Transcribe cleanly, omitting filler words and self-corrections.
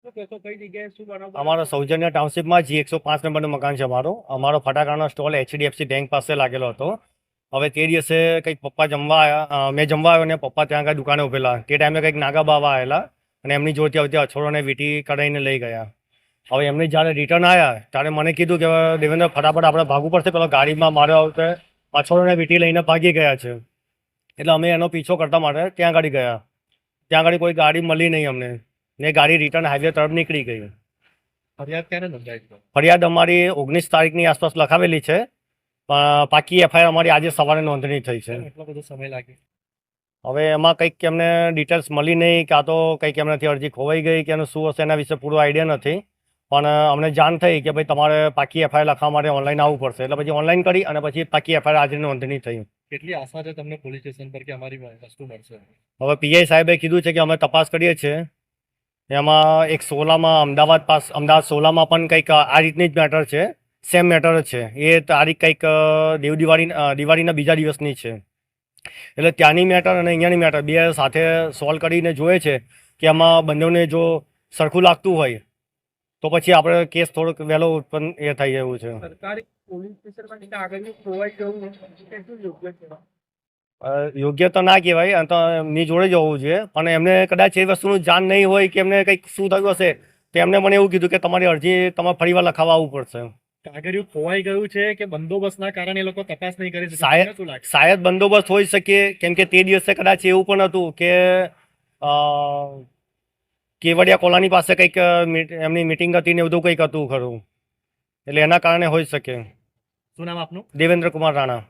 અમારા સૌજન્ય ટાઉનશીપમાં G105 નંબરનું મકાન છે અમારો ફટાકડાનો સ્ટોલ HDFC બેંક પાસે લાગેલો હતો. હવે તે દિવસે કંઈક પપ્પા જમવા આવ્યા, મેં જમવા આવ્યો ને પપ્પા ત્યાં આગળ દુકાને ઉભેલા. તે ટાઈમે કંઈક નાગા બાવા આવેલા અને એમની જોડતી આવતી અછોડોને વીંટી કઢાઈને લઈ ગયા. હવે એમની જ્યારે રિટર્ન આવ્યા ત્યારે મને કીધું કે દેવેન્દ્ર ફટાફટ આપણે ભાગવું પડશે, પેલો ગાડીમાં માર્યો આવતે અછોડોને વીંટી લઈને ભાગી ગયા છે. એટલે અમે એનો પીછો કરતા માટે ત્યાં ગાડી ગયા. ત્યાં આગળ કોઈ ગાડી મળી નહીં અમને ને ગાડી રિટર્ન હાઈવે તરફ નીકળી ગઈ. ફરિયાદ ક્યારે નોંધાઈ? ફરિયાદ અમારી 19 તારીખની આસપાસ લખાવેલી છે, પણ પાકી FIR અમારી આજે સવારે નોંધણી થઈ છે. એટલો બધો સમય લાગે? હવે એમાં કંઈક એમને ડિટેલ્સ મળી નહીં, કાં તો કંઈક એમનાથી અરજી ખોવાઈ ગઈ કે એનું શું હશે એના વિશે પૂરો આઈડિયા નથી. પણ અમને જાણ થઈ કે ભાઈ તમારે પાકી FIR લખવા માટે ઓનલાઈન આવવું પડશે. એટલે પછી ઓનલાઈન કરી અને પછી પાકી FIR આજે નોંધણી થઈ. કેટલી આશા છે તમને પોલીસ સ્ટેશન પર કે અમારી વસ્તુ મળશે? હવે PI સાહેબે કીધું છે કે અમે તપાસ કરીએ છીએ. એમાં એક 16માં અમદાવાદ 16માં પણ કંઈક આ રીતની જ મેટર છે, સેમ મેટર જ છે. એ તારીખ કંઈક દિવાળીના બીજા દિવસની છે. એટલે ત્યાંની મેટર અને અહીંયાની મેટર બે સાથે સોલ્વ કરીને જોઈએ છે કે એમાં બંનેને જો સરખું લાગતું હોય તો પછી આપણે કેસ થોડોક વહેલો ઉત્પન્ન થઈ એવું છે. યોગ્ય તો ના કહેવાય, તો એમની જોડે જ હોવું જોઈએ. પણ એમને કદાચ એ વસ્તુનું જાણ નહીં હોય કે એમને કંઈક શું થયું હશે તો એમને મને એવું કીધું કે તમારી અરજી તમારે ફરીવાર લખાવવા આવવું પડશે. કાગળિયું ખોવાઈ ગયું છે કે બંદોબસ્તના કારણે એ લોકો તપાસ નહીં કરી શકે? શાયદ બંદોબસ્ત હોઈ શકે, કેમ કે તે દિવસે કદાચ એવું પણ હતું કે કેવડિયા કોલોની પાસે કંઈક એમની મિટિંગ હતી ને એવું કંઈક હતું ખરું, એટલે એના કારણે હોઈ શકે. શું નામ આપનું? દેવેન્દ્ર કુમાર રાણા.